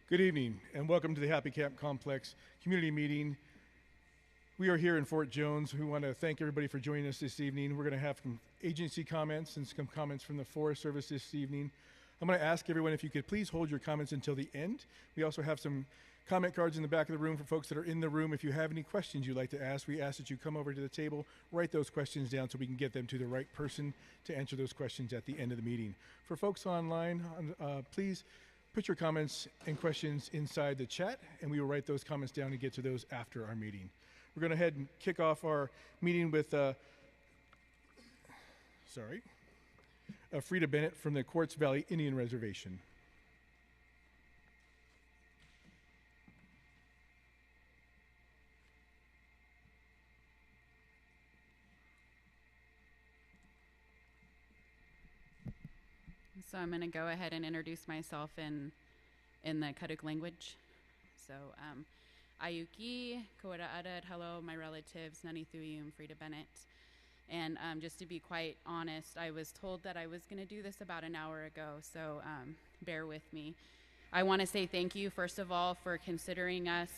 Good evening, and welcome to the Happy Camp Complex community meeting. We are here in Fort Jones. We want to thank everybody for joining us this evening. We're going to have some agency comments and some comments from the Forest Service this evening. I'm going to ask everyone if you could please hold your comments until the end. We also have some comment cards in the back of the room for folks that are in the room. If you have any questions you'd like to ask, we ask that you come over to the table, write those questions down so we can get them to the right person to answer those questions at the end of the meeting. For folks online, please put your comments and questions inside the chat, and we will write those comments down and get to those after our meeting. We're going to head and kick off our meeting with Frida Bennett from the Quartz Valley Indian Reservation. So I'm going to go ahead and introduce myself in the Kaduk language. So, Ayuki, Kawada Adad, hello, my relatives, Nani Thuyum, Frida Bennett. And just to be quite honest, I was told that I was going to do this about an hour ago, so bear with me. I want to say thank you, first of all, for considering us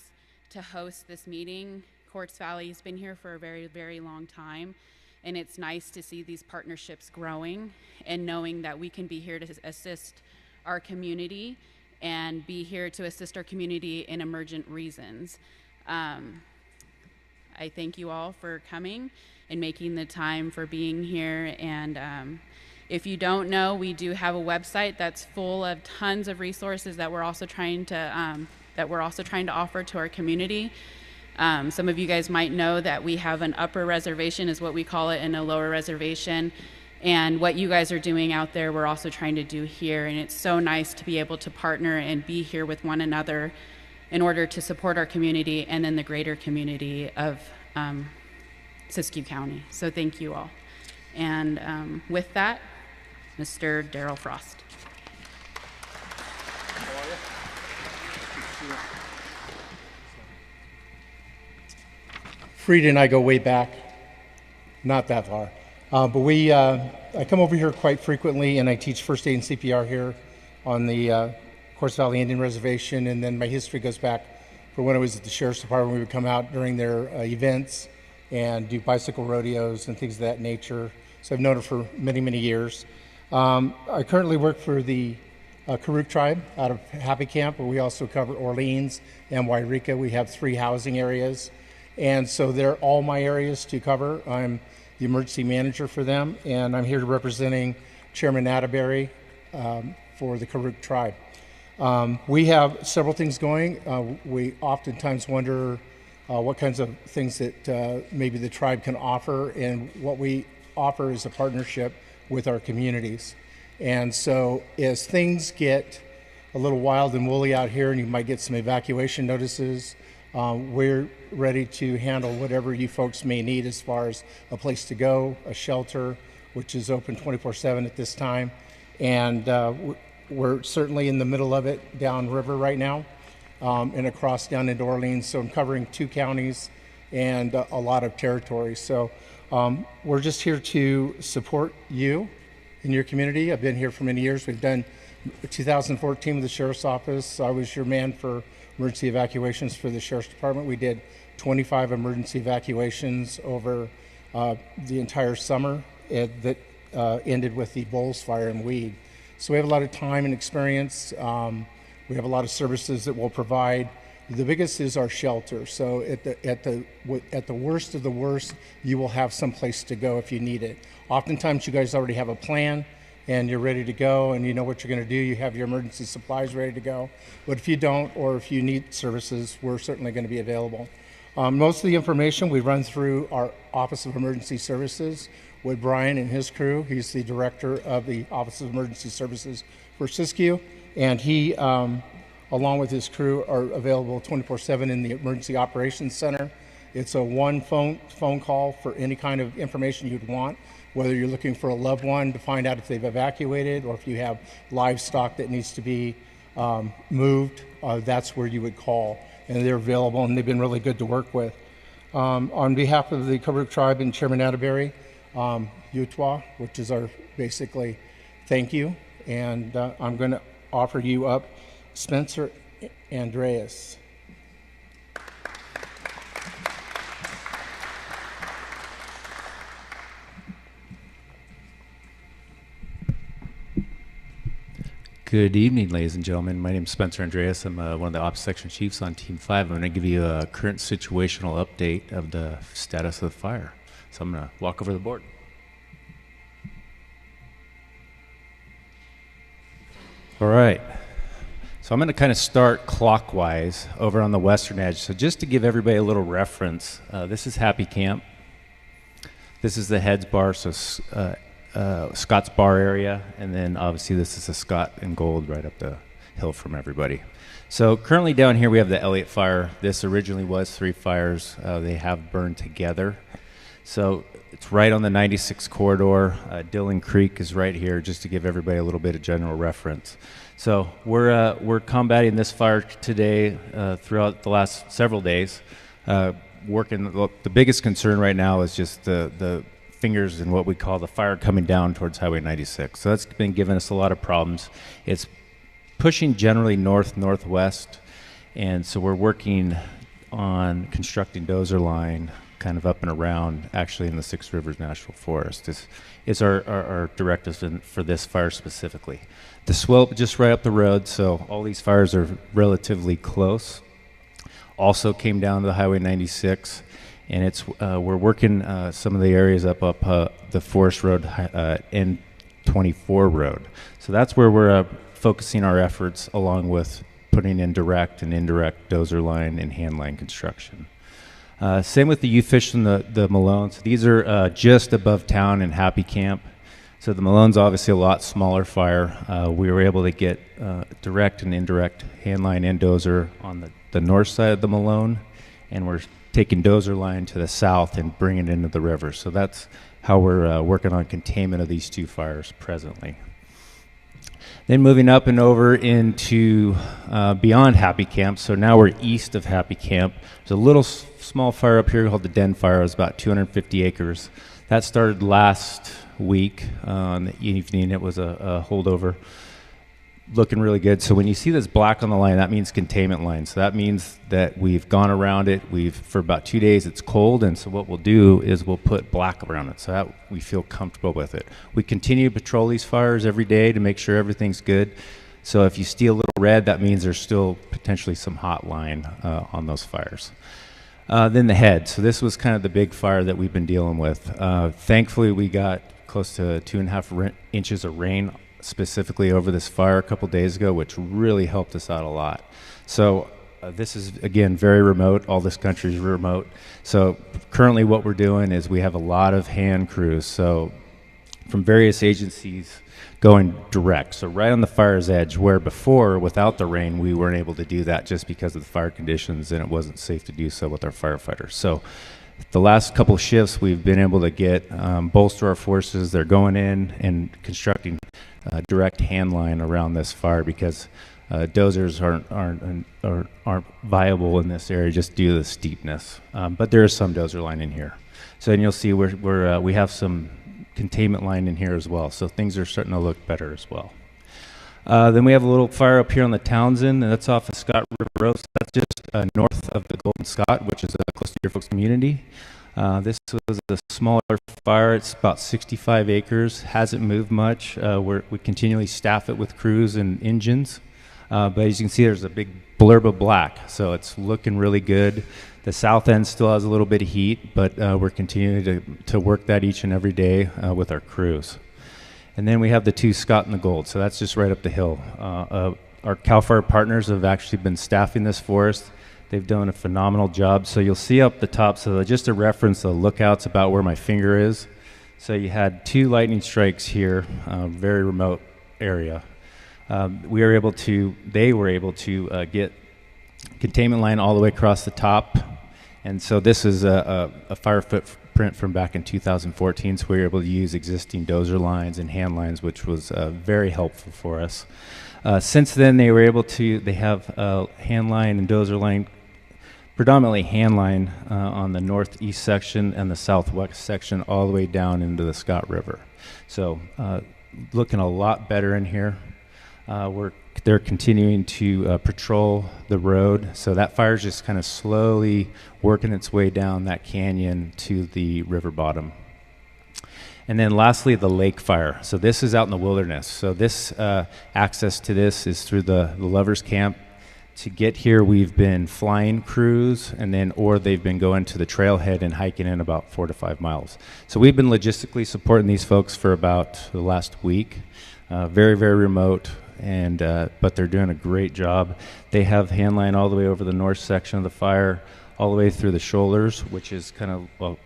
to host this meeting. Quartz Valley's been here for a very, very long time. And it's nice to see these partnerships growing and knowing that we can be here to assist our community and be here to assist our community in emergent reasons. I thank you all for coming and making the time for being here. And if you don't know, we do have a website that's full of tons of resources that we're also trying to offer to our community. Some of you guys might know that we have an upper reservation, is what we call it, and a lower reservation. And what you guys are doing out there, we're also trying to do here. And it's so nice to be able to partner and be here with one another in order to support our community and then the greater community of Siskiyou County. So thank you all. And with that, Mr. Daryl Frost. Frida and I go way back, not that far, but I come over here quite frequently, and I teach first aid and CPR here on the Quartz Valley Indian Reservation, and then my history goes back for when I was at the Sheriff's Department. We would come out during their events and do bicycle rodeos and things of that nature, so I've known her for many, many years. I currently work for the Karuk tribe out of Happy Camp, but we also cover Orleans and Wairika. We have 3 housing areas. And so they're all my areas to cover. I'm the emergency manager for them, and I'm here representing Chairman Atterbury for the Karuk tribe. We have several things going. We oftentimes wonder what kinds of things that maybe the tribe can offer, and what we offer is a partnership with our communities. And so as things get a little wild and woolly out here, and you might get some evacuation notices, we're ready to handle whatever you folks may need as far as a place to go, a shelter, which is open 24/7 at this time. And we're certainly in the middle of it downriver right now and across down into Orleans. So I'm covering 2 counties and a lot of territory. So we're just here to support you in your community. I've been here for many years. We've done 2014 with the Sheriff's Office. I was your man for emergency evacuations for the Sheriff's Department. We did 25 emergency evacuations over the entire summer that ended with the Bowles fire in Weed. So we have a lot of time and experience. We have a lot of services that we'll provide. The biggest is our shelter. So at the worst of the worst, you will have some place to go if you need it. Oftentimes you guys already have a plan and you're ready to go and you know what you're going to do. You have your emergency supplies ready to go. But if you don't, or if you need services, we're certainly going to be available. Most of the information we run through our Office of Emergency Services with Brian and his crew. He's the director of the Office of Emergency Services for Siskiyou, and he, along with his crew, are available 24/7 in the Emergency Operations Center. It's a one phone call for any kind of information you'd want, whether you're looking for a loved one to find out if they've evacuated, or if you have livestock that needs to be moved, that's where you would call. And they're available, and they've been really good to work with. On behalf of the Karuk tribe and Chairman Atterbury, Yutwa, which is our basically thank you, and I'm going to offer you up Spencer Andreas. Good evening, ladies and gentlemen. My name is Spencer Andreas. I'm one of the Ops Section Chiefs on Team 5. I'm going to give you a current situational update of the status of the fire. So I'm going to walk over the board. All right. So I'm going to kind of start clockwise over on the western edge. So just to give everybody a little reference, this is Happy Camp. This is the Heads Bar, so Scott's Bar area, and then obviously this is a Scott and Gold right up the hill from everybody. So currently down here we have the Elliott Fire. This originally was 3 fires. They have burned together. So it's right on the 96 corridor. Dillon Creek is right here, just to give everybody a little bit of general reference. So we're combating this fire today throughout the last several days. The biggest concern right now is just the fingers and what we call the fire coming down towards Highway 96. So that's been giving us a lot of problems. It's pushing generally north-northwest, and so we're working on constructing dozer line kind of up and around, actually in the Six Rivers National Forest. This is our directive for this fire specifically. The slope just right up the road, so all these fires are relatively close. Also came down to the Highway 96. And it's we're working some of the areas up the Forest Road, N24 road. So that's where we're focusing our efforts, along with putting in direct and indirect dozer line and hand line construction. Same with the youth fish and the Malones. These are just above town in Happy Camp. So the Malone's obviously a lot smaller fire. We were able to get direct and indirect hand line and dozer on the north side of the Malone, and we're taking dozer line to the south and bringing it into the river. So that's how we're working on containment of these 2 fires presently. Then moving up and over into beyond Happy Camp. So now we're east of Happy Camp. There's a little small fire up here called the Den Fire. It was about 250 acres. That started last week in the evening. It was a holdover. Looking really good. So when you see this black on the line, that means containment line. So that means that we've gone around it. For about 2 days, it's cold. And so what we'll do is we'll put black around it so that we feel comfortable with it. We continue to patrol these fires every day to make sure everything's good. So if you see a little red, that means there's still potentially some hot line on those fires. Then the head. So this was kind of the big fire that we've been dealing with. Thankfully, we got close to 2.5 inches of rain specifically over this fire a couple days ago, which really helped us out a lot. So this is, again, very remote. All this country is remote. So currently what we're doing is we have a lot of hand crews, so from various agencies going direct. So right on the fire's edge, where before, without the rain, we weren't able to do that just because of the fire conditions, and it wasn't safe to do so with our firefighters. So the last couple shifts, we've been able to get bolster our forces. They're going in and constructing direct hand line around this fire because dozers aren't viable in this area just due to the steepness. But there is some dozer line in here. So and you'll see we have some containment line in here as well. So things are starting to look better as well. Then we have a little fire up here on the Townsend, and that's off of Scott River Road. So that's just north of the Golden Scott, which is close to your folks' community. This was a smaller fire. It's about 65 acres. Hasn't moved much. We continually staff it with crews and engines. But as you can see, there's a big blurb of black. So it's looking really good. The south end still has a little bit of heat, but we're continuing to work that each and every day with our crews. And then we have the 2 Scott and the Gold. So that's just right up the hill. Our CAL FIRE partners have actually been staffing this forest. They've done a phenomenal job. So you'll see up the top, so just to reference, the lookout's about where my finger is. So you had 2 lightning strikes here, very remote area. They were able to get containment line all the way across the top. And so this is a fire footprint from back in 2014. So we were able to use existing dozer lines and hand lines, which was very helpful for us. Since then, they have hand line and dozer line, predominantly hand line on the northeast section and the southwest section all the way down into the Scott River. So looking a lot better in here. We're They're continuing to patrol the road. So that fire's just kind of slowly working its way down that canyon to the river bottom. And then lastly, the lake fire. So this is out in the wilderness. So this access to this is through the Lovers Camp. To get here, we've been flying crews, or they've been going to the trailhead and hiking in about 4 to 5 miles. So we've been logistically supporting these folks for about the last week. Very, very remote, but they're doing a great job. They have handline all the way over the north section of the fire, all the way through the shoulders, which is kind of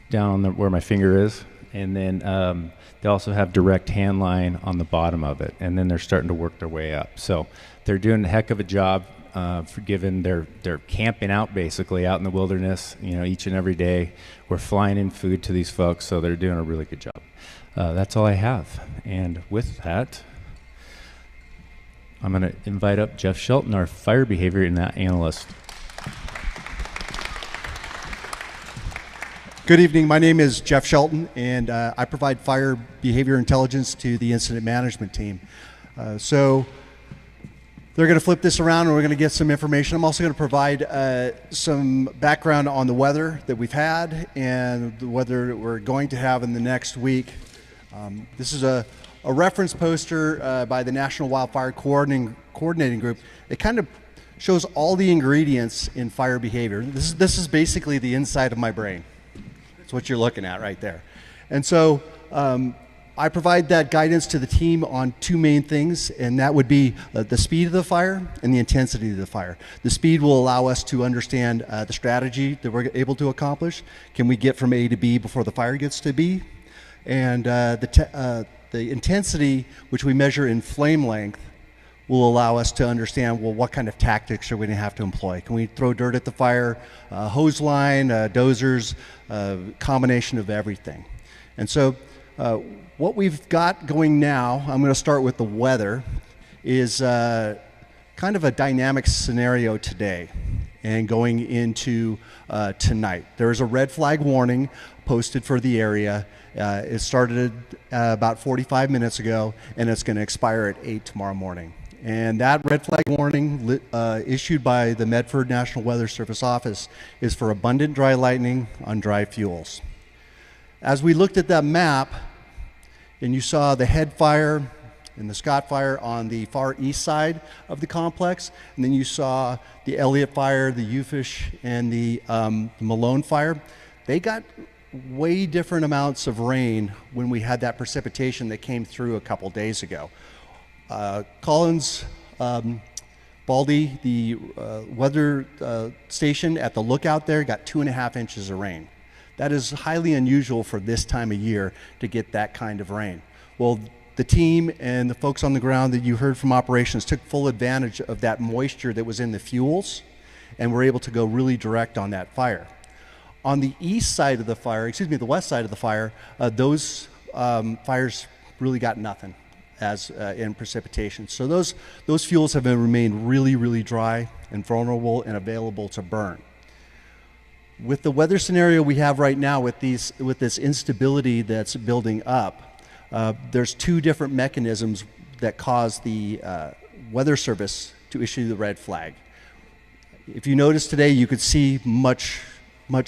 down on where my finger is. And then they also have direct handline on the bottom of it, and then they're starting to work their way up. So they're doing a heck of a job for given they're camping out basically out in the wilderness, each and every day. We're flying in food to these folks, so they're doing a really good job. That's all I have. And with that, I'm going to invite up Jeff Shelton, our fire behavior analyst. Good evening. My name is Jeff Shelton, and I provide fire behavior intelligence to the incident management team. So they're going to flip this around, and we're going to get some information. I'm also going to provide some background on the weather that we've had and the weather that we're going to have in the next week. This is a reference poster by the National Wildfire Coordinating Group. It kind of shows all the ingredients in fire behavior. This is basically the inside of my brain. That's what you're looking at right there. And so I provide that guidance to the team on two main things, and that would be the speed of the fire and the intensity of the fire. The speed will allow us to understand the strategy that we're able to accomplish. Can we get from A to B before the fire gets to B? And the intensity, which we measure in flame length, will allow us to understand, well, what kind of tactics are we going to have to employ? Can we throw dirt at the fire, hose line, dozers, combination of everything? And so what we've got going now, I'm going to start with the weather, is kind of a dynamic scenario today and going into tonight. There is a red flag warning posted for the area. It started about 45 minutes ago, and it's going to expire at 8 tomorrow morning. And that red flag warning issued by the Medford National Weather Service office is for abundant dry lightning on dry fuels. As we looked at that map, and you saw the Head Fire and the Scott Fire on the far east side of the complex, and then you saw the Elliott Fire, the Ufish, and the Malone Fire, they got way different amounts of rain when we had that precipitation that came through a couple days ago. Collins Baldy, the weather station at the lookout there, got 2.5 inches of rain. That is highly unusual for this time of year to get that kind of rain. Well, the team and the folks on the ground that you heard from operations took full advantage of that moisture that was in the fuels and were able to go really direct on that fire. On the east side of the fire, the west side of the fire, those fires really got nothing as in precipitation. So those fuels have remained really, really dry and vulnerable and available to burn. With the weather scenario we have right now, with this instability that's building up, there's two different mechanisms that cause the Weather Service to issue the red flag. If you notice today, you could see much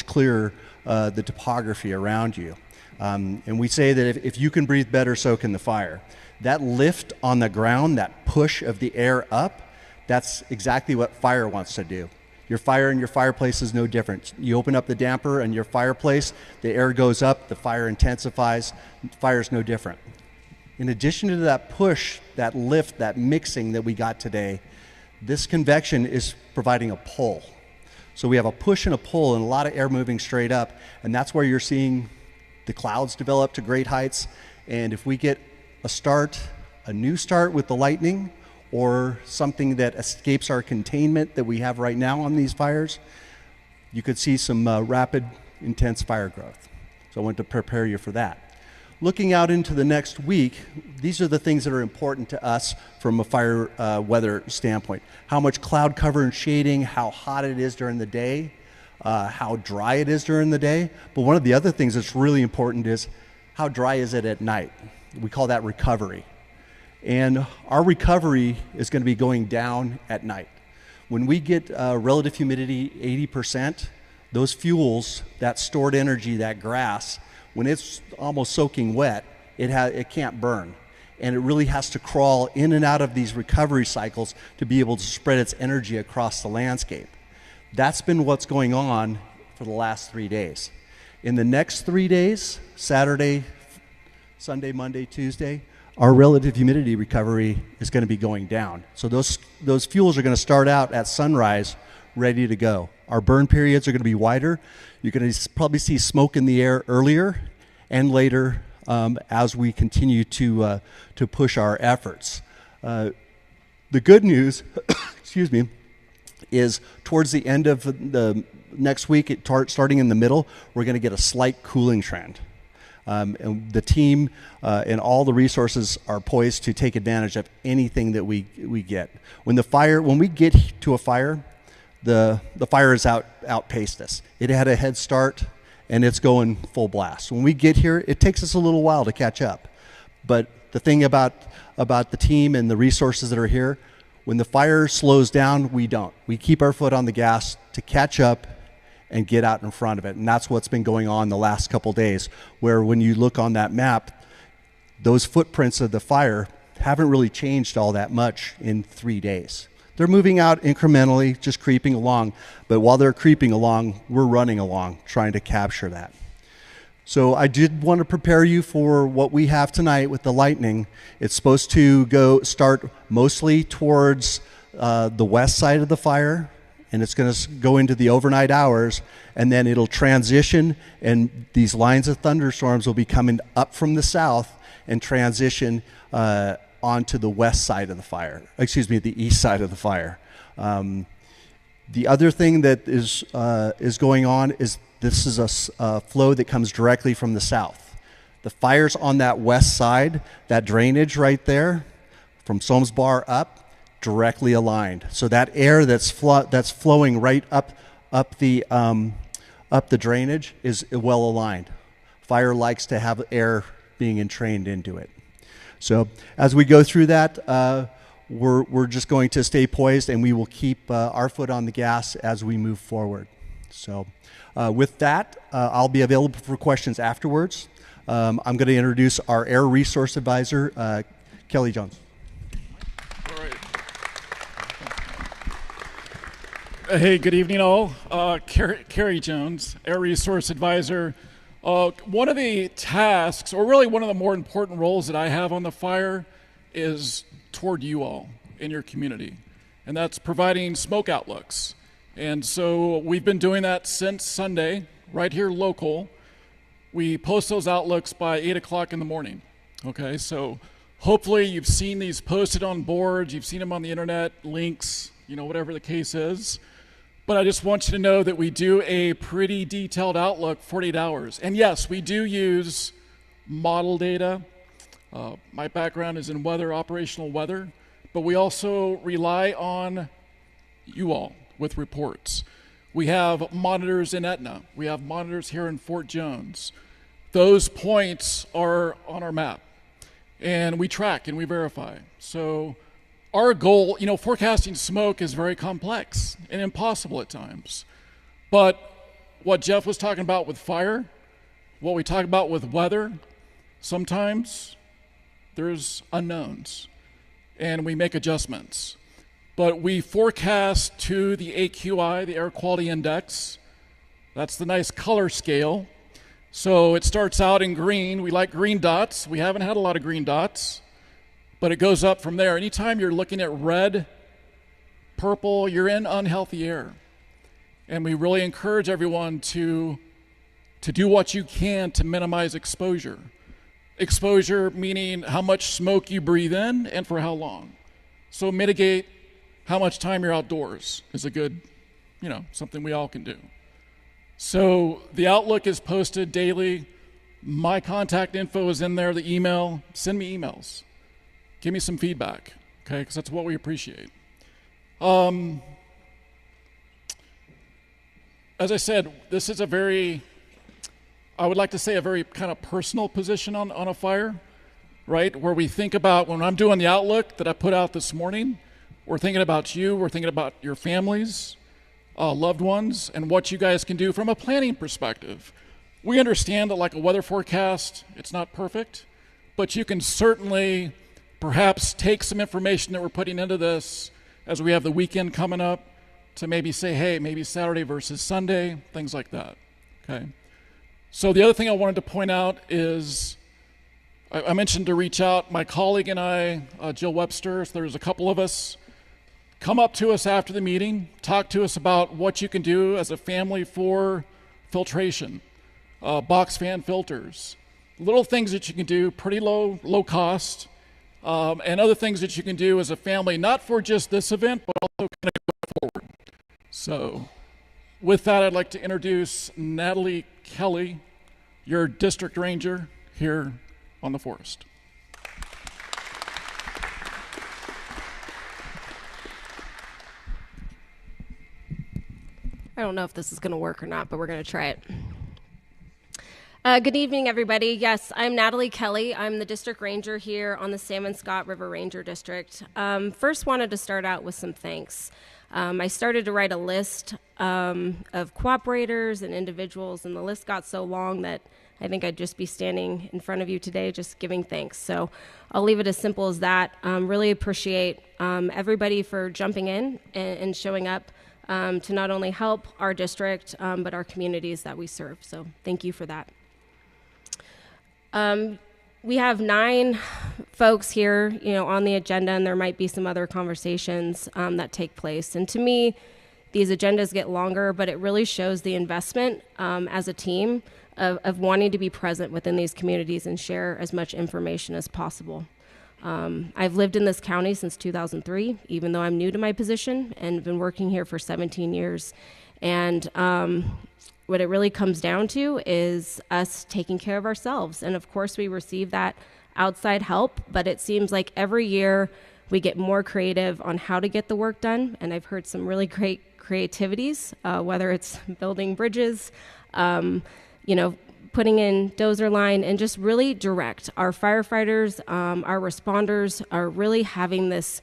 clearer the topography around you. And we say that if you can breathe better, so can the fire. That lift on the ground, that push of the air up, that's exactly what fire wants to do. Your fire in your fireplace is no different. You open up the damper in your fireplace, the air goes up, the fire intensifies, fire's no different. In addition to that push, that lift, that mixing that we got today, this convection is providing a pull. So we have a push and a pull and a lot of air moving straight up, and that's where you're seeing the clouds develop to great heights. And if we get a new start with the lightning, or something that escapes our containment that we have right now on these fires, you could see some rapid, intense fire growth. So I want to prepare you for that. Looking out into the next week, these are the things that are important to us from a fire weather standpoint. How much cloud cover and shading, how hot it is during the day, how dry it is during the day. But one of the other things that's really important is how dry is it at night. We call that recovery. And our recovery is going to be going down at night. When we get relative humidity 80%, those fuels, that stored energy, that grass, when it's almost soaking wet, it can't burn. And it really has to crawl in and out of these recovery cycles to be able to spread its energy across the landscape. That's been what's going on for the last 3 days. In the next 3 days, Saturday, Sunday, Monday, Tuesday, our relative humidity recovery is going to be going down. So those fuels are going to start out at sunrise ready to go. Our burn periods are going to be wider. You're going to probably see smoke in the air earlier and later as we continue to push our efforts. The good news, excuse me, is towards the end of the next week, starting in the middle, we're going to get a slight cooling trend. And the team and all the resources are poised to take advantage of anything that we get. When we get to a fire, the fire has outpaced us. It had a head start, and it's going full blast. When we get here, it takes us a little while to catch up. But the thing about the team and the resources that are here, when the fire slows down, we don't. We keep our foot on the gas to catch up and get out in front of it. And that's what's been going on the last couple days, where when you look on that map, those footprints of the fire haven't really changed all that much in 3 days. They're moving out incrementally, just creeping along. But while they're creeping along, we're running along, trying to capture that. So I did want to prepare you for what we have tonight with the lightning. It's supposed to start mostly towards the west side of the fire, and it's going to go into the overnight hours, and then it'll transition, and these lines of thunderstorms will be coming up from the south and transition onto the west side of the fire. Excuse me, the east side of the fire. The other thing that is going on is this is a flow that comes directly from the south. The fire's on that west side, that drainage right there, from Somes Bar up, directly aligned. So that air that's flowing right up the drainage is well aligned. Fire likes to have air being entrained into it. So as we go through that, we're just going to stay poised, and we will keep our foot on the gas as we move forward. So with that, I'll be available for questions afterwards. I'm going to introduce our Air Resource Advisor, Kelly Jones. All right. Hey, good evening all. Kerry Jones, Air Resource Advisor. One of the tasks, or really one of the more important roles that I have on the fire, is toward you all in your community, and that's providing smoke outlooks. And so we've been doing that since Sunday, right here local. We post those outlooks by 8 o'clock in the morning. Okay, so hopefully you've seen these posted on boards, you've seen them on the internet, links, whatever the case is. But I just want you to know that we do a pretty detailed outlook 48 hours. And yes, we do use model data. My background is in weather, operational weather, but we also rely on you all with reports. We have monitors in Etna. We have monitors here in Fort Jones. Those points are on our map, and we track and we verify. So our goal, forecasting smoke is very complex and impossible at times. But what Jeff was talking about with fire, what we talk about with weather, sometimes there's unknowns, and we make adjustments. But we forecast to the AQI, the Air Quality Index. That's the nice color scale. So it starts out in green. We like green dots. We haven't had a lot of green dots, but it goes up from there. Anytime you're looking at red, purple, you're in unhealthy air. And we really encourage everyone to do what you can to minimize exposure. Exposure meaning how much smoke you breathe in and for how long. So mitigate how much time you're outdoors is a good, something we all can do. So the Outlook is posted daily. My contact info is in there, the email. Send me emails. Give me some feedback, okay, because that's what we appreciate. As I said, this is I would like to say a very kind of personal position on a fire. right? Where we think about, when I'm doing the outlook that I put out this morning, we're thinking about you, we're thinking about your families, loved ones, and what you guys can do from a planning perspective. We understand that, like a weather forecast, it's not perfect, but you can certainly perhaps take some information that we're putting into this as we have the weekend coming up to maybe say, hey, maybe Saturday versus Sunday, things like that, okay? So the other thing I wanted to point out is, I mentioned to reach out. My colleague and I, Jill Webster, so there's a couple of us, come up to us after the meeting, talk to us about what you can do as a family for filtration, box fan filters, little things that you can do, pretty low cost, and other things that you can do as a family, not for just this event, but also kind of go forward. So with that, I'd like to introduce Natalie Kelly, your district ranger here on the forest. I don't know if this is going to work or not, but we're going to try it. Good evening, everybody. Yes, I'm Natalie Kelly. I'm the district ranger here on the Salmon Scott River Ranger District. First, wanted to start out with some thanks. I started to write a list of cooperators and individuals, and the list got so long that I think I'd just be standing in front of you today just giving thanks. So I'll leave it as simple as that. Really appreciate everybody for jumping in and showing up to not only help our district, but our communities that we serve. So thank you for that. We have 9 folks here, on the agenda, and there might be some other conversations that take place. And to me, these agendas get longer, but it really shows the investment as a team of wanting to be present within these communities and share as much information as possible. I've lived in this county since 2003, even though I'm new to my position, and been working here for 17 years. And what it really comes down to is us taking care of ourselves. And of course, we receive that outside help, but it seems like every year we get more creative on how to get the work done. And I've heard some really great creativities, whether it's building bridges, putting in dozer line, and just really direct. Our firefighters, our responders are really having this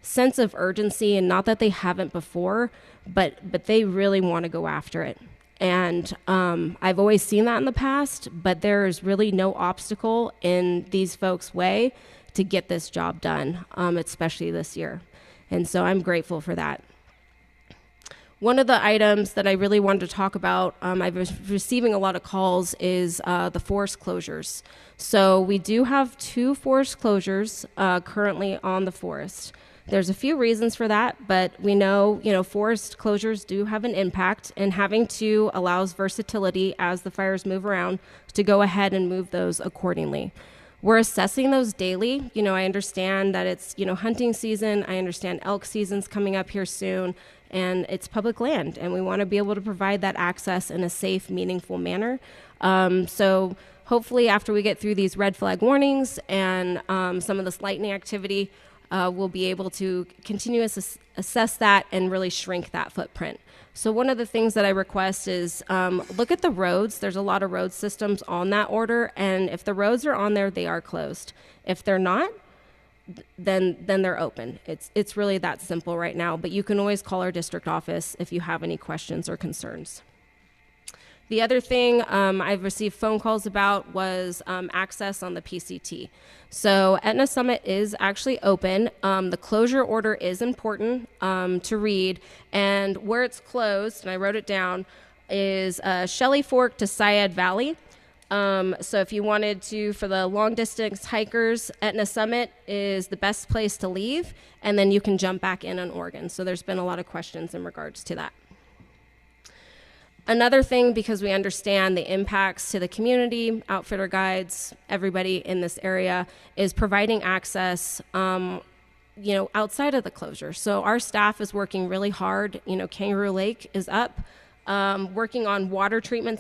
sense of urgency, and not that they haven't before, but they really want to go after it. And I've always seen that in the past, but there is really no obstacle in these folks' way to get this job done, especially this year. And so I'm grateful for that. One of the items that I really wanted to talk about, I've been receiving a lot of calls, is the forest closures. So we do have 2 forest closures currently on the forest. There's a few reasons for that, but we know, forest closures do have an impact, and having to allows versatility as the fires move around to go ahead and move those accordingly. We're assessing those daily. I understand that it's, hunting season. I understand elk season's coming up here soon, and it's public land, and we want to be able to provide that access in a safe, meaningful manner. So hopefully after we get through these red flag warnings and some of this lightning activity, we'll be able to continue to assess that and really shrink that footprint. So one of the things that I request is look at the roads. There's a lot of road systems on that order, and if the roads are on there, they are closed. If they're not, then they're open. It's really that simple right now, but you can always call our district office if you have any questions or concerns. The other thing I've received phone calls about was access on the PCT. So Etna Summit is actually open. The closure order is important to read, and where it's closed, and I wrote it down, is Shelley Fork to Syed Valley. So if you wanted to, for the long distance hikers, Etna Summit is the best place to leave, and then you can jump back in on Oregon. So there's been a lot of questions in regards to that. Another thing, because we understand the impacts to the community, outfitter guides, everybody in this area, is providing access, outside of the closure. So our staff is working really hard. Kangaroo Lake is up, working on water treatment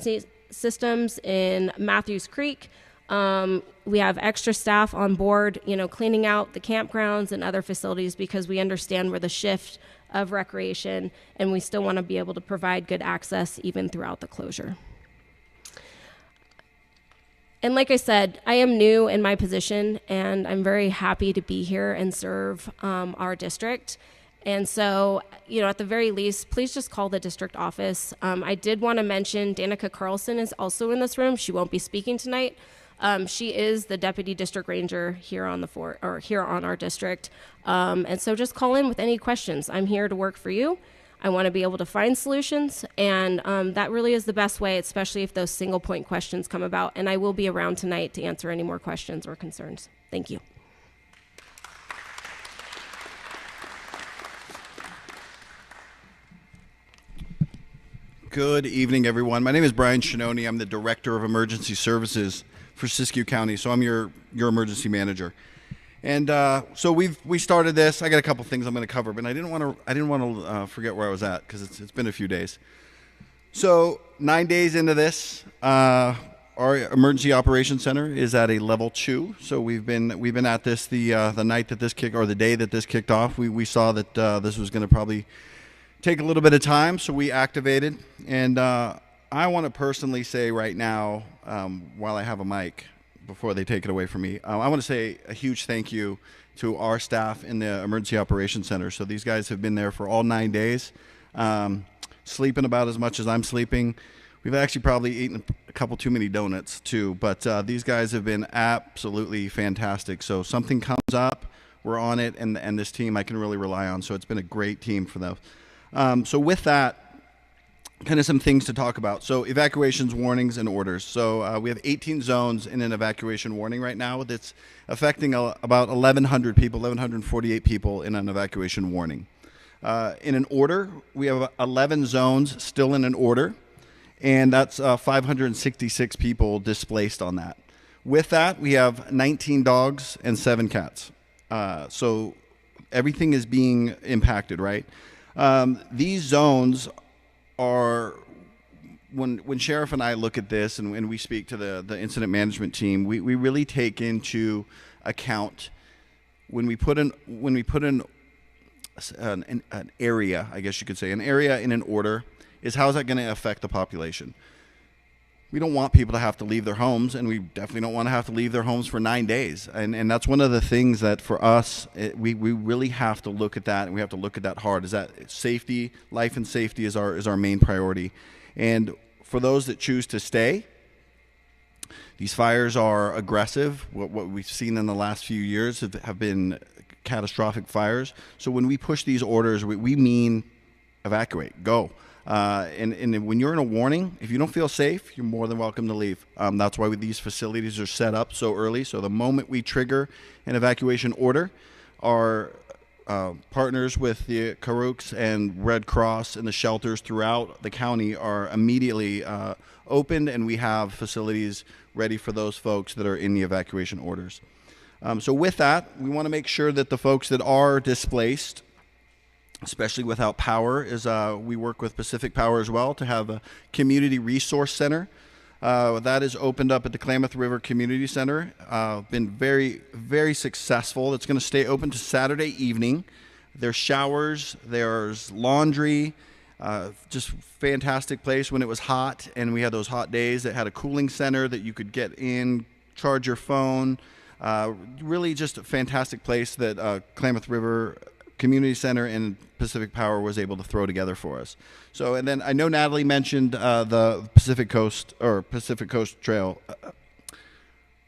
systems in Matthews Creek. We have extra staff on board, cleaning out the campgrounds and other facilities, because we understand we're the shift of recreation, and we still want to be able to provide good access even throughout the closure. And like I said, I am new in my position, and I'm very happy to be here and serve our district. And so, at the very least, please just call the district office. I did want to mention Danica Carlson is also in this room. She won't be speaking tonight. She is the deputy district ranger here on here on our district. And so just call in with any questions. I'm here to work for you. I want to be able to find solutions, and that really is the best way, especially if those single point questions come about. And I will be around tonight to answer any more questions or concerns. Thank you. Good evening, everyone. My name is Brian Shinoni. I'm the Director of Emergency Services for Siskiyou County, so I'm your emergency manager. And so we started this. I got a couple things I'm going to cover, but I didn't want to forget where I was at because it's been a few days. So 9 days into this, our Emergency Operations Center is at a level 2. So we've been at this the night that this the day that this kicked off. We saw that this was going to probably take a little bit of time, so we activated. And I want to personally say right now, while I have a mic, before they take it away from me, I want to say a huge thank you to our staff in the Emergency Operations Center. So these guys have been there for all 9 days, sleeping about as much as I'm sleeping. We've actually probably eaten a couple too many donuts too, but these guys have been absolutely fantastic. So something comes up, we're on it, and this team I can really rely on. So it's been a great team for them. So with that, kind of some things to talk about. So evacuations, warnings, and orders. So we have 18 zones in an evacuation warning right now that's affecting about 1,100 people, 1,148 people in an evacuation warning. In an order, we have 11 zones still in an order, and that's 566 people displaced on that. With that, we have 19 dogs and 7 cats. So everything is being impacted, right? These zones are, when Sheriff and I look at this and we speak to the incident management team, we really take into account when we put in an area, I guess you could say, an area in an order, is how is that going to affect the population? We don't want people to have to leave their homes, and we definitely don't want to have to leave their homes for 9 days. And that's one of the things that for us, we really have to look at that, and we have to look at that hard, is that safety, life and safety is our main priority. And for those that choose to stay, these fires are aggressive. What we've seen in the last few years have been catastrophic fires. So when we push these orders, we mean evacuate, go. And when you're in a warning, if you don't feel safe, you're more than welcome to leave. That's why these facilities are set up so early. So the moment we trigger an evacuation order, our partners with the Karuks and Red Cross and the shelters throughout the county are immediately opened, and we have facilities ready for those folks that are in the evacuation orders. So with that, we want to make sure that the folks that are displaced, especially without power, is we work with Pacific Power as well to have a community resource center. That is opened up at the Klamath River Community Center. Been very, very successful. It's going to stay open to Saturday evening. There's showers, there's laundry, just fantastic place when it was hot, and we had those hot days. It had a cooling center that you could get in, charge your phone. Really just a fantastic place that Klamath River Community Center and Pacific Power was able to throw together for us. So, and then I know Natalie mentioned the Pacific Coast Trail.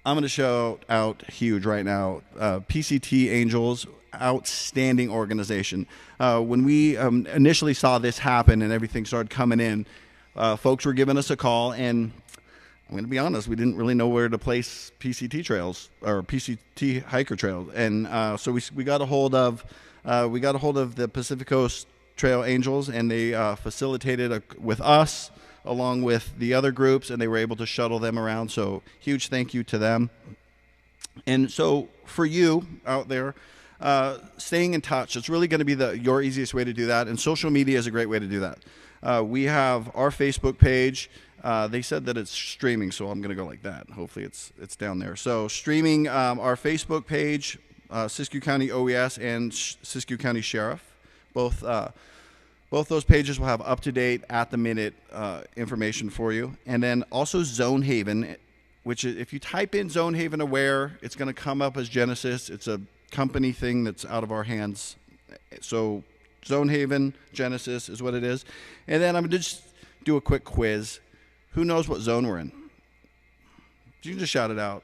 I'm going to shout out huge right now. PCT Angels, outstanding organization. When we initially saw this happen and everything started coming in, folks were giving us a call, and I'm going to be honest, we didn't really know where to place PCT trails or PCT hiker trails, and so we got a hold of the Pacific Coast Trail Angels, and they facilitated with us along with the other groups, and they were able to shuttle them around. So huge thank you to them. And so for you out there, staying in touch, it's really going to be your easiest way to do that, and social media is a great way to do that. We have our Facebook page. They said that it's streaming, so I'm going to go like that. Hopefully it's down there. So streaming our Facebook page, Siskiyou County OES and Siskiyou County Sheriff. Both those pages will have up-to-date, at-the-minute information for you. And then also Zone Haven, which is, if you type in Zone Haven Aware, it's going to come up as Genesis. It's a company thing that's out of our hands. So Zone Haven, Genesis is what it is. And then I'm going to just do a quick quiz. Who knows what zone we're in? You can just shout it out.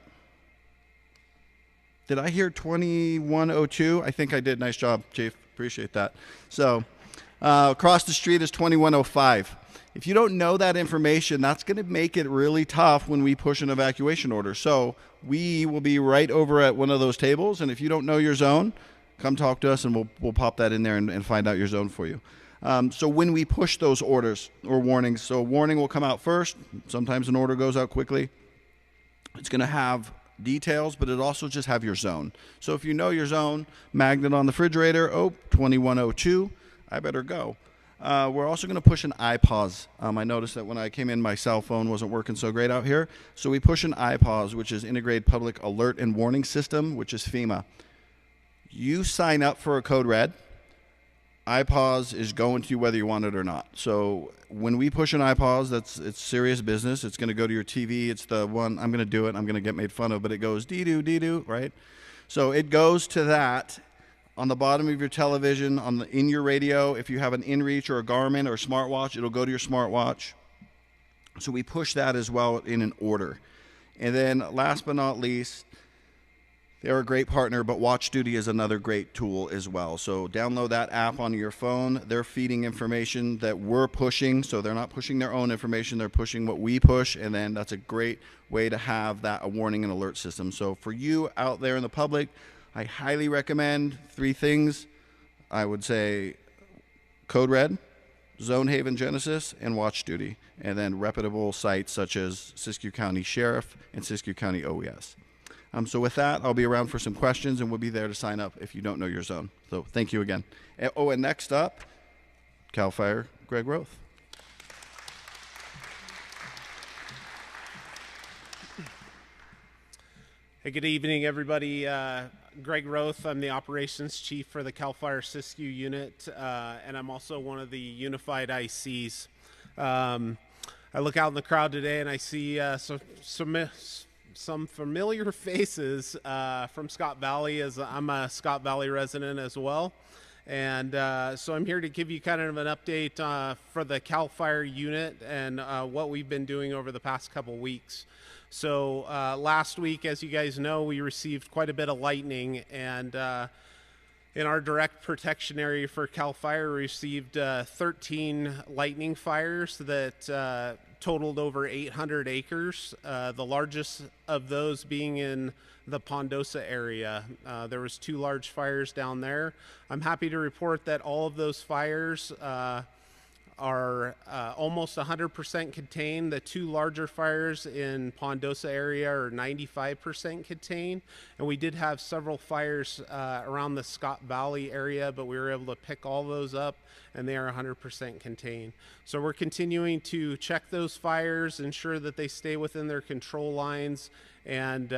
Did I hear 2102? I think I did. Nice job, Chief. Appreciate that. So across the street is 2105. If you don't know that information, that's going to make it really tough when we push an evacuation order. So we will be right over at one of those tables, and if you don't know your zone, come talk to us, and we'll pop that in there and find out your zone for you. So when we push those orders or warnings, so a warning will come out first. Sometimes an order goes out quickly. It's going to have details, but it also just have your zone. So if you know your zone, magnet on the refrigerator, 2102, I better go. We're also going to push an iPause. I noticed that when I came in, my cell phone wasn't working so great out here. So we push an iPause, which is Integrated Public Alert and Warning System, which is FEMA. You sign up for a code red. iPause is going to you whether you want it or not. So when we push an iPause, it's serious business. It's going to go to your TV. It's the one, I'm going to do it, I'm going to get made fun of, but it goes dee-doo, right? So it goes to that on the bottom of your television, in your radio. If you have an InReach or a Garmin or a smartwatch, it'll go to your smartwatch. So we push that as well in an order. And then last but not least, they're a great partner, but WatchDuty is another great tool as well. So download that app on your phone. They're feeding information that we're pushing, so they're not pushing their own information. They're pushing what we push, and then that's a great way to have that a warning and alert system. So for you out there in the public, I highly recommend 3 things. I would say Code Red, Zone Haven Genesis, and WatchDuty, and then reputable sites such as Siskiyou County Sheriff and Siskiyou County OES. So with that, I'll be around for some questions, and we'll be there to sign up if you don't know your zone. So thank you again. And next up, CAL FIRE Greg Roth. Hey, good evening, everybody. Greg Roth. I'm the operations chief for the CAL FIRE Siskiyou unit, and I'm also one of the unified ICs. I look out in the crowd today, and I see some familiar faces from Scott Valley, as I'm a Scott Valley resident as well. And so I'm here to give you kind of an update for the CAL FIRE unit and what we've been doing over the past couple weeks. So last week, as you guys know, we received quite a bit of lightning, and in our direct protection area for CAL FIRE, we received 13 lightning fires that totaled over 800 acres, the largest of those being in the Pondosa area. There was 2 large fires down there. I'm happy to report that all of those fires are almost 100% contained. The 2 larger fires in Pondosa area are 95% contained, and we did have several fires around the Scott Valley area, but we were able to pick all those up, and they are 100% contained. So we're continuing to check those fires, ensure that they stay within their control lines, and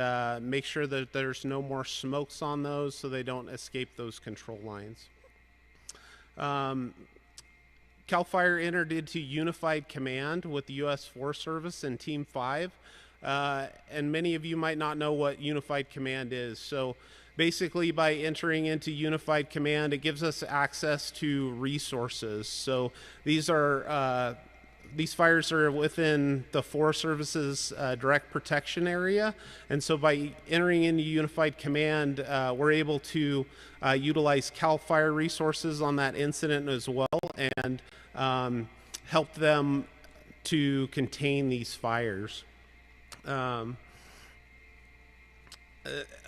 make sure that there's no more smokes on those so they don't escape those control lines. CAL FIRE entered into unified command with the U.S. Forest Service and Team 5, and many of you might not know what unified command is. So basically, by entering into unified command, it gives us access to resources. So these fires are within the Forest Service's direct protection area, and so by entering into unified command, we're able to utilize CAL FIRE resources on that incident as well, and help them to contain these fires.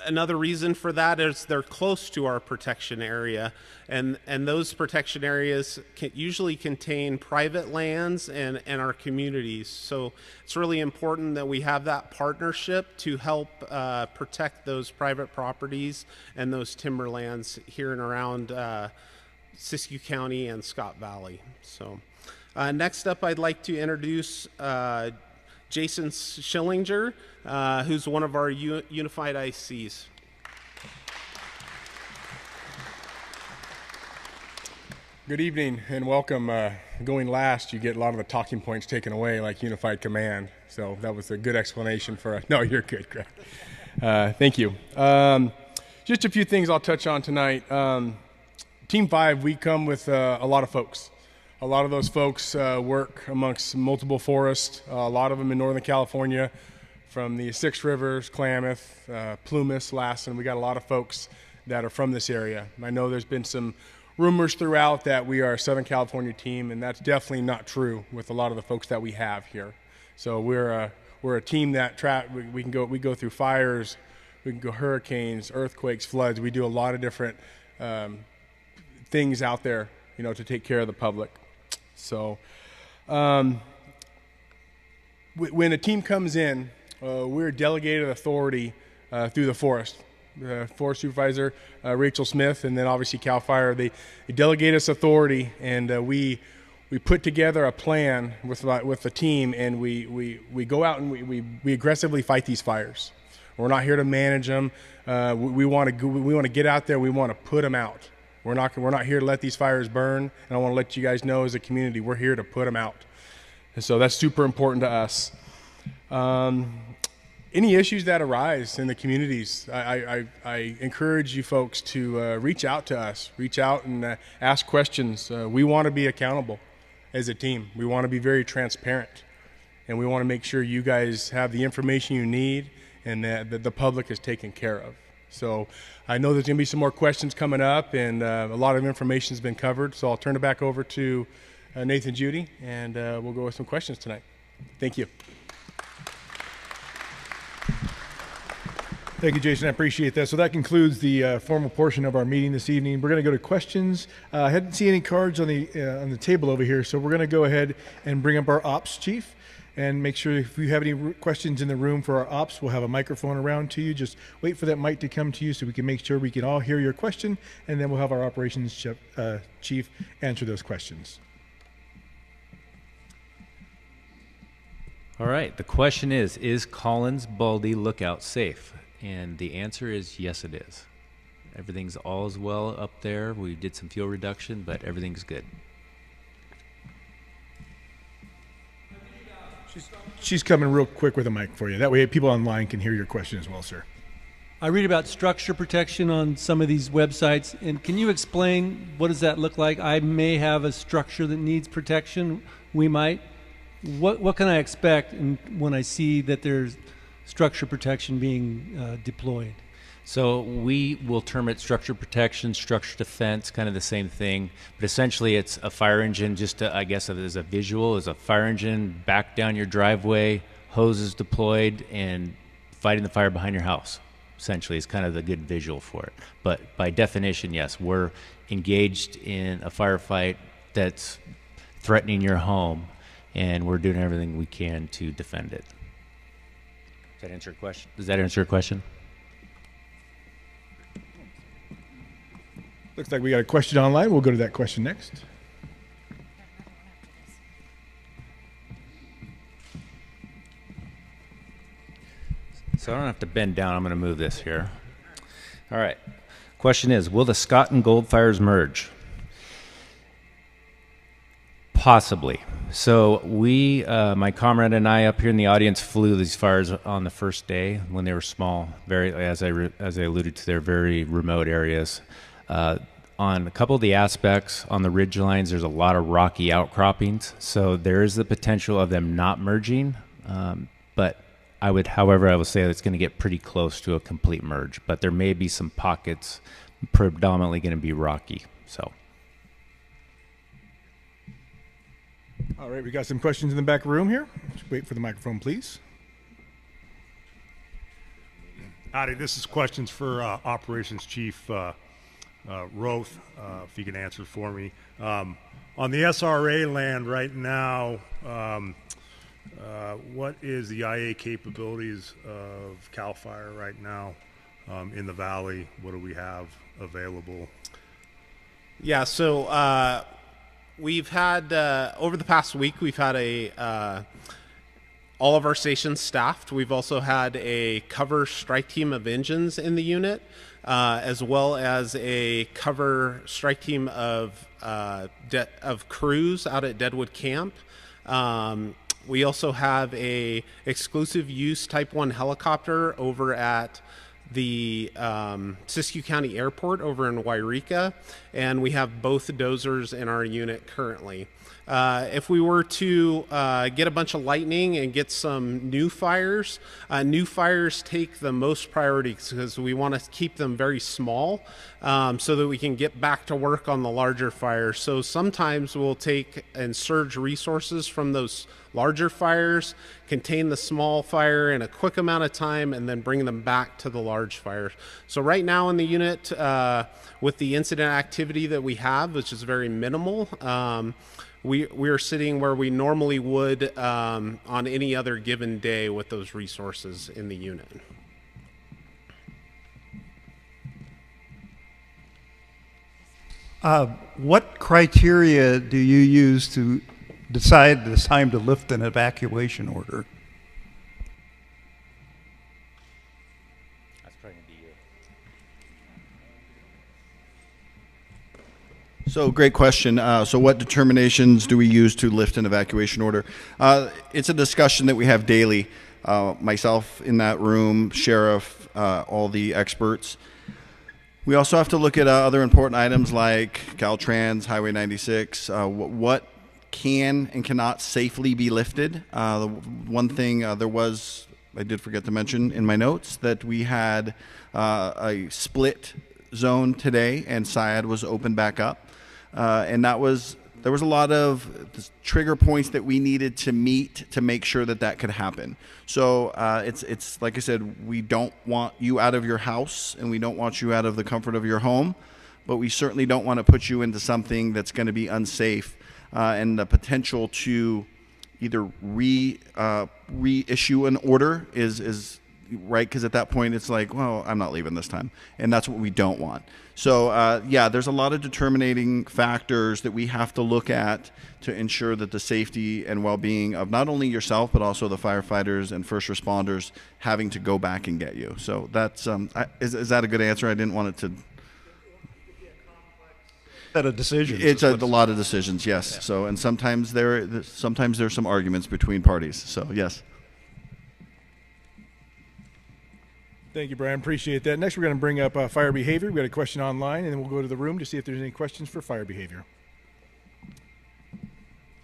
Another reason for that is they're close to our protection area, and those protection areas usually contain private lands and our communities. So it's really important that we have that partnership to help protect those private properties and those timberlands here and around Siskiyou County and Scott Valley. So next up, I'd like to introduce Jason Schillinger, who's one of our unified ICs. Good evening and welcome. Going last, you get a lot of the talking points taken away, like unified command. So that was a good explanation for us. No, you're good, Greg. Thank you. Just a few things I'll touch on tonight. Team 5, we come with a lot of folks. A lot of those folks work amongst multiple forests, a lot of them in Northern California, from the Six Rivers, Klamath, Plumas, Lassen. We got a lot of folks that are from this area. I know there's been some rumors throughout that we are a Southern California team, and that's definitely not true with a lot of the folks that we have here. So we're a team that we go through fires, we can go hurricanes, earthquakes, floods. We do a lot of different things out there, to take care of the public. So when a team comes in, we're delegated authority through the forest. The forest supervisor, Rachel Smith, and then obviously CAL FIRE, they delegate us authority, and we put together a plan with the team, and we go out and we aggressively fight these fires. We're not here to manage them. We want to get out there. We want to put them out. We're not here to let these fires burn, and I want to let you guys know as a community, we're here to put them out. And so that's super important to us. Any issues that arise in the communities, I encourage you folks to reach out to us. Reach out and ask questions. We want to be accountable as a team. We want to be very transparent, and we want to make sure you guys have the information you need and that the public is taken care of. So I know there's going to be some more questions coming up, and a lot of information has been covered. So I'll turn it back over to Nathan Judy, and we'll go with some questions tonight. Thank you. Thank you, Jason. I appreciate that. So that concludes the formal portion of our meeting this evening. We're going to go to questions. I hadn't seen any cards on the table over here, so we're going to go ahead and bring up our ops chief and make sure if you have any questions in the room for our ops, we'll have a microphone around to you. Just wait for that mic to come to you so we can make sure we can all hear your question, and then we'll have our operations chief answer those questions. All right. The question is Collins Baldy Lookout safe? And the answer is yes, it is. Everything's all as well up there. We did some fuel reduction, but everything's good. She's coming real quick with a mic for you. That way people online can hear your question as well, sir. I read about structure protection on some of these websites, and can you explain what does that look like? I may have a structure that needs protection. We might. What can I expect when I see that there's structure protection being deployed? So we will term it structure protection, structure defense, kind of the same thing. But essentially it's a fire engine, just to, I guess as a visual, is a fire engine back down your driveway, hoses deployed, and fighting the fire behind your house. Essentially is kind of the good visual for it. But by definition, yes, we're engaged in a firefight that's threatening your home, and we're doing everything we can to defend it. Does that answer your question? Does that answer your question? Looks like we got a question online. We'll go to that question next. So I don't have to bend down. I'm going to move this here. All right. Question is, will the Scott and Gold fires merge? Possibly. So we, my comrade and I up here in the audience flew these fires on the first day when they were small, very, as I alluded to, they're very remote areas. On a couple of the aspects on the ridge lines, there's a lot of rocky outcroppings, so there is the potential of them not merging. But I would say that it's going to get pretty close to a complete merge. But there may be some pockets predominantly going to be rocky. So. All right, we got some questions in the back room here. Just wait for the microphone, please. Howdy, this is questions for Operations Chief Roth, if you can answer for me. On the SRA land right now, what is the IA capabilities of CAL FIRE right now in the valley? What do we have available? Yeah, so we've had over the past week we've had all of our stations staffed. We've also had a cover strike team of engines in the unit, as well as a cover strike team of crews out at Deadwood Camp. We also have a exclusive use Type 1 helicopter over at the Siskiyou County Airport over in Wairika, and we have both dozers in our unit currently. If we were to get a bunch of lightning and get some new fires take the most priority because we want to keep them very small so that we can get back to work on the larger fires. So sometimes we'll take and surge resources from those larger fires, contain the small fire in a quick amount of time, and then bring them back to the large fires. So right now in the unit, with the incident activity that we have, which is very minimal, we are sitting where we normally would on any other given day with those resources in the unit. What criteria do you use to decide it's time to lift an evacuation order? So great question. So what determinations do we use to lift an evacuation order? It's a discussion that we have daily. Myself in that room, sheriff, all the experts. We also have to look at other important items like Caltrans, Highway 96, what can and cannot safely be lifted. The one thing I did forget to mention in my notes that we had a split zone today and SIAD was opened back up. And there was a lot of trigger points that we needed to meet to make sure that could happen. So it's like I said, we don't want you out of your house and we don't want you out of the comfort of your home, but we certainly don't want to put you into something that's going to be unsafe, and the potential to either reissue an order is right, because at that point it's like, well, I'm not leaving this time, and that's what we don't want. So there's a lot of determining factors that we have to look at to ensure that the safety and well-being of not only yourself but also the firefighters and first responders having to go back and get you. So that's is that a good answer? I didn't want it to. That a decision. It's a lot of decisions, yes. Yeah. So and sometimes there's some arguments between parties. So yes. Thank you, Brian. Appreciate that. Next, we're going to bring up fire behavior. We've got a question online, and then we'll go to the room to see if there's any questions for fire behavior.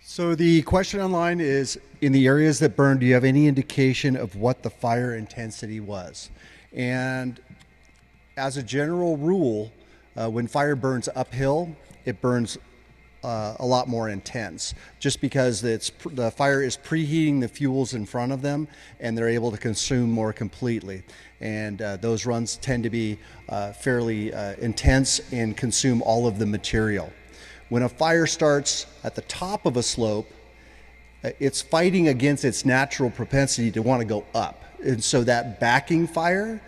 So the question online is, in the areas that burned, do you have any indication of what the fire intensity was? And as a general rule, when fire burns uphill, it burns a lot more intense, just because the fire is preheating the fuels in front of them and they're able to consume more completely. And those runs tend to be fairly intense and consume all of the material. When a fire starts at the top of a slope, it's fighting against its natural propensity to want to go up. And so that backing fire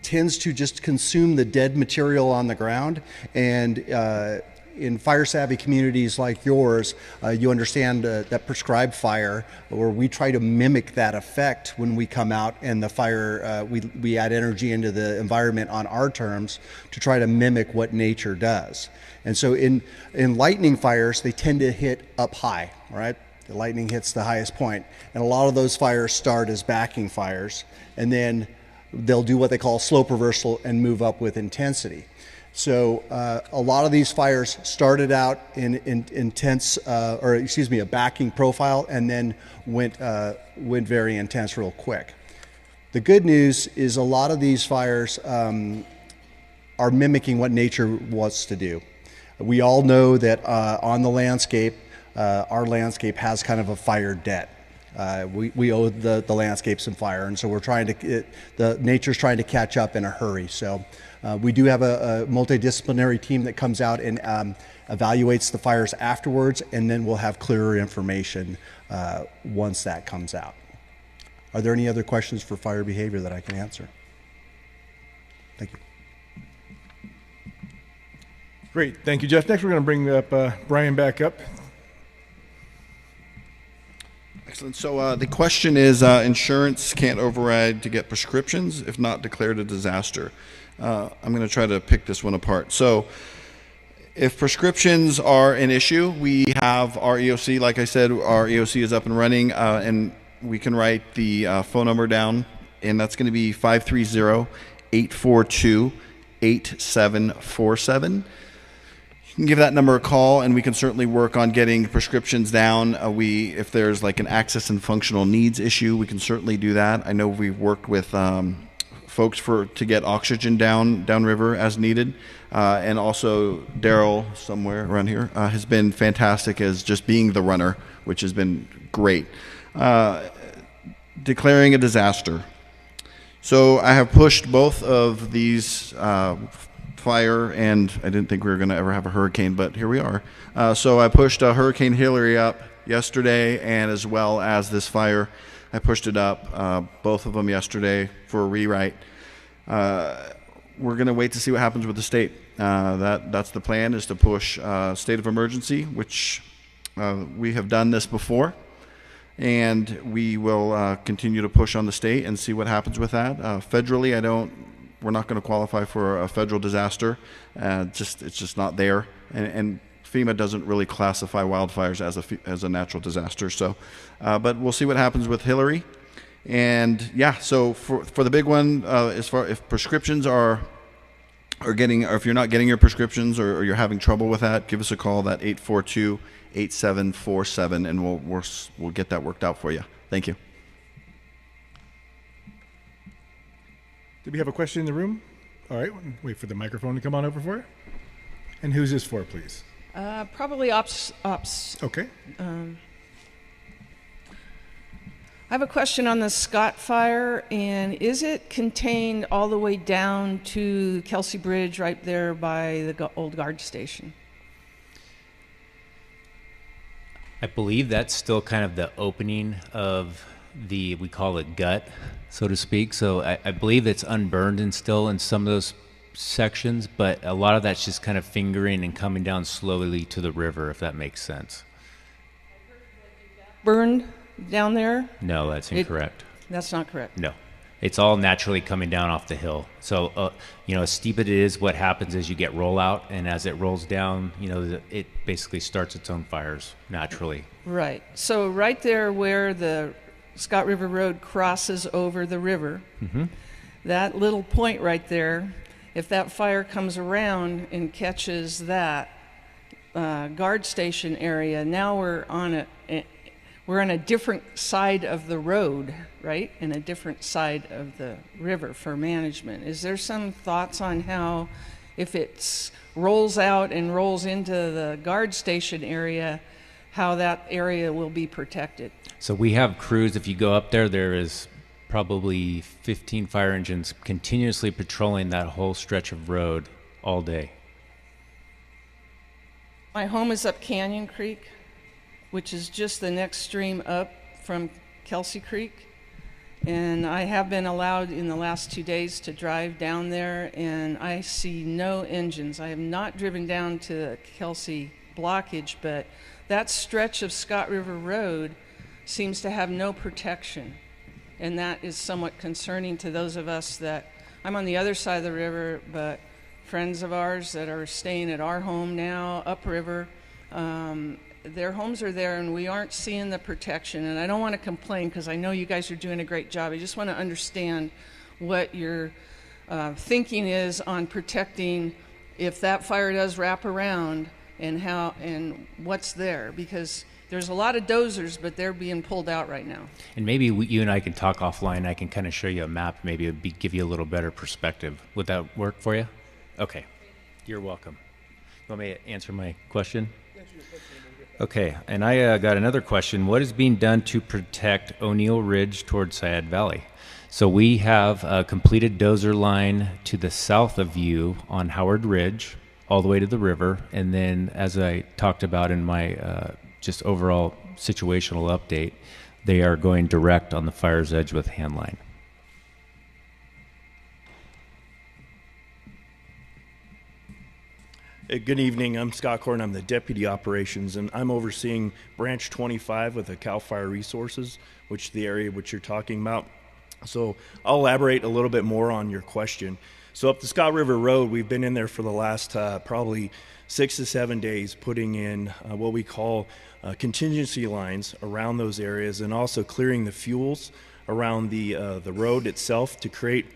tends to just consume the dead material on the ground. And in fire-savvy communities like yours, you understand that prescribed fire, where we try to mimic that effect when we come out and the fire, we add energy into the environment on our terms to try to mimic what nature does. And so in lightning fires, they tend to hit up high, right? The lightning hits the highest point. And a lot of those fires start as backing fires, and then they'll do what they call slope reversal and move up with intensity. So a lot of these fires started out in a backing profile and then went very intense real quick. The good news is a lot of these fires are mimicking what nature wants to do. We all know that on the landscape, our landscape has kind of a fire debt. We owe the landscape some fire, and so nature's trying to catch up in a hurry. So we do have a multidisciplinary team that comes out and evaluates the fires afterwards, and then we'll have clearer information once that comes out. Are there any other questions for fire behavior that I can answer? Thank you. Great, thank you, Jeff. Next, we're going to bring up Brian back up. Excellent. So the question is, insurance can't override to get prescriptions if not declared a disaster. I'm going to try to pick this one apart. So if prescriptions are an issue, we have our EOC. Like I said, our EOC is up and running, and we can write the phone number down, and that's going to be 530-842-8747. You can give that number a call, and we can certainly work on getting prescriptions down. If there's like an access and functional needs issue, we can certainly do that. I know we've worked with folks to get oxygen downriver as needed, and also Daryl somewhere around here has been fantastic as just being the runner, which has been great. Declaring a disaster. So I have pushed both of these fire, and I didn't think we were going to ever have a hurricane, but here we are. So I pushed Hurricane Hillary up yesterday, and as well as this fire, I pushed it up, both of them yesterday for a rewrite. We're going to wait to see what happens with the state. That's the plan, is to push state of emergency, which we have done this before, and we will continue to push on the state and see what happens with that. Federally, we're not going to qualify for a federal disaster. It's just not there, and FEMA doesn't really classify wildfires as a natural disaster. So, but we'll see what happens with Hillary. And yeah, so for the big one, as far if prescriptions are getting, or if you're not getting your prescriptions, or you're having trouble with that, give us a call, that 842-8747, and we'll get that worked out for you. Thank you. Do we have a question in the room? All right, wait for the microphone to come on over for it. And who's this for, please? Probably ops. Okay. I have a question on the Scott fire, and is it contained all the way down to Kelsey Bridge right there by the old guard station? I believe that's still kind of the opening of we call it gut, so to speak. So I believe it's unburned and still in some of those sections, but a lot of that's just kind of fingering and coming down slowly to the river, if that makes sense. Burned down there? No, that's incorrect. That's not correct. No. It's all naturally coming down off the hill. So, as steep it is, what happens is you get rollout, and as it rolls down, it basically starts its own fires naturally. Right. So right there where the Scott River Road crosses over the river, that little point right there, if that fire comes around and catches that guard station area, now we're on a different side of the road, right? And a different side of the river for management. Is there some thoughts on how, if it rolls out and rolls into the guard station area, how that area will be protected? So we have crews. If you go up there, there is probably 15 fire engines continuously patrolling that whole stretch of road all day. My home is up Canyon Creek, which is just the next stream up from Kelsey Creek. And I have been allowed in the last 2 days to drive down there, and I see no engines. I have not driven down to the Kelsey blockage, but that stretch of Scott River Road seems to have no protection. And that is somewhat concerning to those of us that, I'm on the other side of the river, but friends of ours that are staying at our home now, upriver, their homes are there, and we aren't seeing the protection. And I don't want to complain, because I know you guys are doing a great job. I just want to understand what your thinking is on protecting if that fire does wrap around, and what's there, because there's a lot of dozers, but they're being pulled out right now. And maybe you and I can talk offline. I can kind of show you a map. Maybe it would give you a little better perspective. Would that work for you? Okay. You're welcome. You want me to answer my question? Okay. And I got another question. What is being done to protect O'Neill Ridge towards Syed Valley? So we have a completed dozer line to the south of you on Howard Ridge, all the way to the river. And then, as I talked about in my just overall situational update, they are going direct on the fire's edge with handline. Good evening. I'm Scott Corn. I'm the Deputy Operations, and I'm overseeing Branch 25 with the CAL FIRE Resources, which is the area which you're talking about. So I'll elaborate a little bit more on your question. So up the Scott River Road, we've been in there for the last probably 6 to 7 days, putting in what we call contingency lines around those areas, and also clearing the fuels around the road itself to create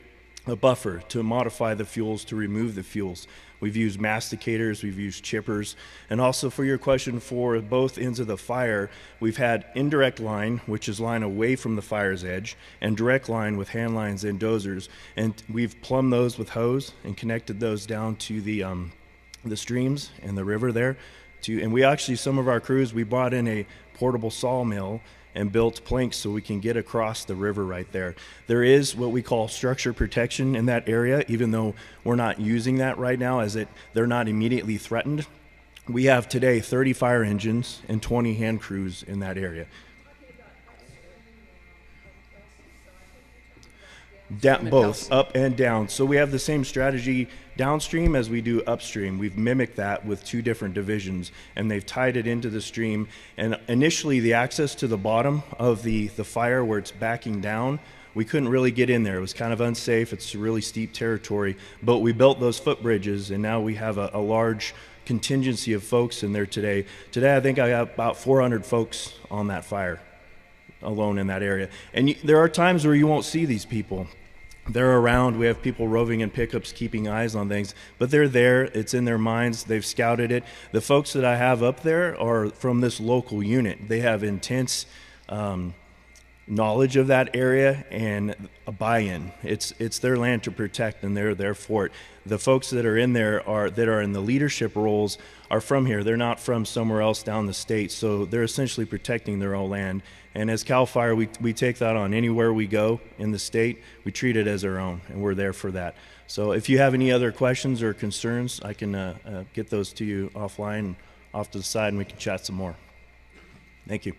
a buffer, to modify the fuels, to remove the fuels. We've used masticators, we've used chippers, and also for your question for both ends of the fire, we've had indirect line, which is line away from the fire's edge, and direct line with hand lines and dozers, and we've plumbed those with hose and connected those down to the streams and the river there. And we actually, some of our crews, we brought in a portable sawmill and built planks so we can get across the river right there. There is what we call structure protection in that area, even though we're not using that right now as they're not immediately threatened. We have today 30 fire engines and 20 hand crews in that area. Both up and down. So we have the same strategy downstream as we do upstream. We've mimicked that with 2 different divisions, and they've tied it into the stream. And initially, the access to the bottom of the fire where it's backing down, we couldn't really get in there. It was kind of unsafe. It's really steep territory. But we built those footbridges, and now we have a large contingency of folks in there today. Today, I think I got about 400 folks on that fire alone in that area. And there are times where you won't see these people. They're around. We have people roving in pickups, keeping eyes on things, but they're there. It's in their minds. They've scouted it. The folks that I have up there are from this local unit. They have intense knowledge of that area and a buy-in. It's their land to protect, and they're there for it. The folks that are in there that are in the leadership roles are from here. They're not from somewhere else down the state, so they're essentially protecting their own land. And as CAL FIRE, we take that on anywhere we go in the state. We treat it as our own, and we're there for that. So if you have any other questions or concerns, I can get those to you offline, off to the side, and we can chat some more. Thank you.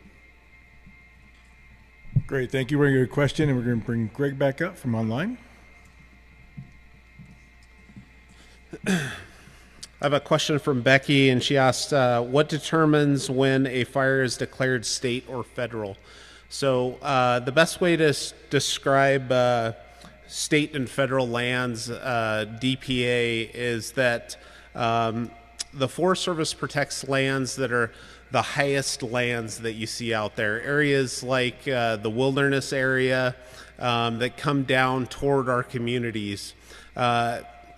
Great, thank you. We're going to get a question, and we're going to bring Greg back up from online. I have a question from Becky, and she asked, what determines when a fire is declared state or federal? So the best way to describe state and federal lands, DPA, is that the Forest Service protects lands that are the highest lands that you see out there. Areas like the wilderness area that come down toward our communities.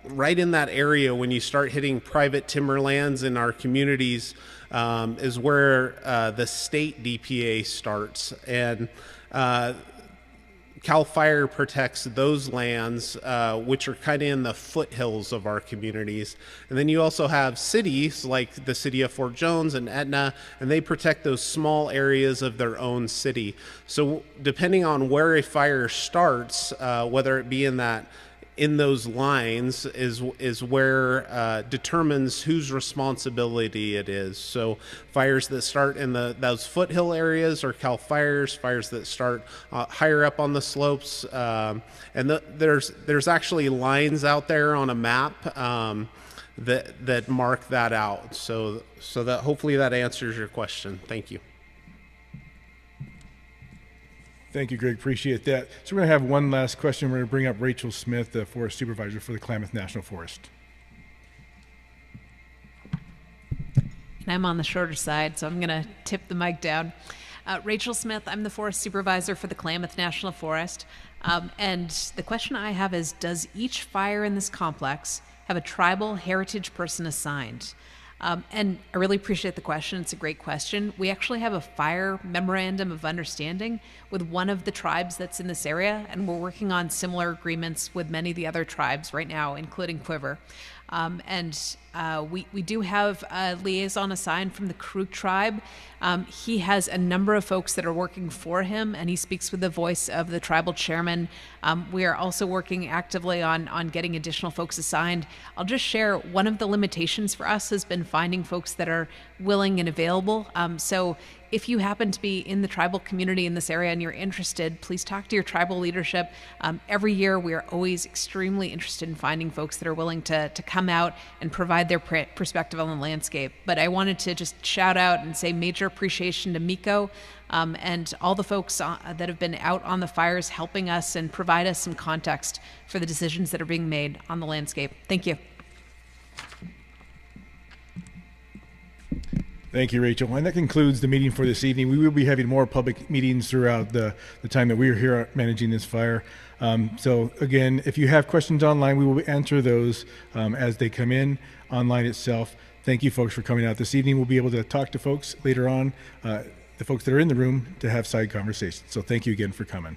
Right in that area, when you start hitting private timberlands in our communities, is where the state DPA starts. And CAL FIRE protects those lands, which are kind of in the foothills of our communities. And then you also have cities like the city of Fort Jones and Etna, and they protect those small areas of their own city. So depending on where a fire starts, whether it be in those lines is where determines whose responsibility it is. So fires that start in those foothill areas are CAL FIRE's. Fires that start higher up on the slopes, and there's actually lines out there on a map that mark that out. So that hopefully that answers your question. Thank you. Thank you, Greg. Appreciate that. So we're going to have one last question. We're going to bring up Rachel Smith, the Forest Supervisor for the Klamath National Forest. And I'm on the shorter side, so I'm going to tip the mic down. Rachel Smith, I'm the Forest Supervisor for the Klamath National Forest. And the question I have is, does each fire in this complex have a tribal heritage person assigned? And I really appreciate the question. It's a great question. We actually have a fire memorandum of understanding with one of the tribes that's in this area, and we're working on similar agreements with many of the other tribes right now, including Quiver. We do have a liaison assigned from the Karuk tribe. He has a number of folks that are working for him, and he speaks with the voice of the tribal chairman. We are also working actively on getting additional folks assigned. I'll just share one of the limitations for us has been finding folks that are willing and available. So if you happen to be in the tribal community in this area and you're interested, please talk to your tribal leadership. Every year, we are always extremely interested in finding folks that are willing to come out and provide their perspective on the landscape. But I wanted to just shout out and say major appreciation to Miko and all the folks that have been out on the fires helping us and provide us some context for the decisions that are being made on the landscape. Thank you. Thank you, Rachel. And that concludes the meeting for this evening. We will be having more public meetings throughout the time that we are here managing this fire. So again, if you have questions online, we will answer those as they come in online itself. Thank you, folks, for coming out this evening. We'll be able to talk to folks later on, the folks that are in the room, to have side conversations. So thank you again for coming.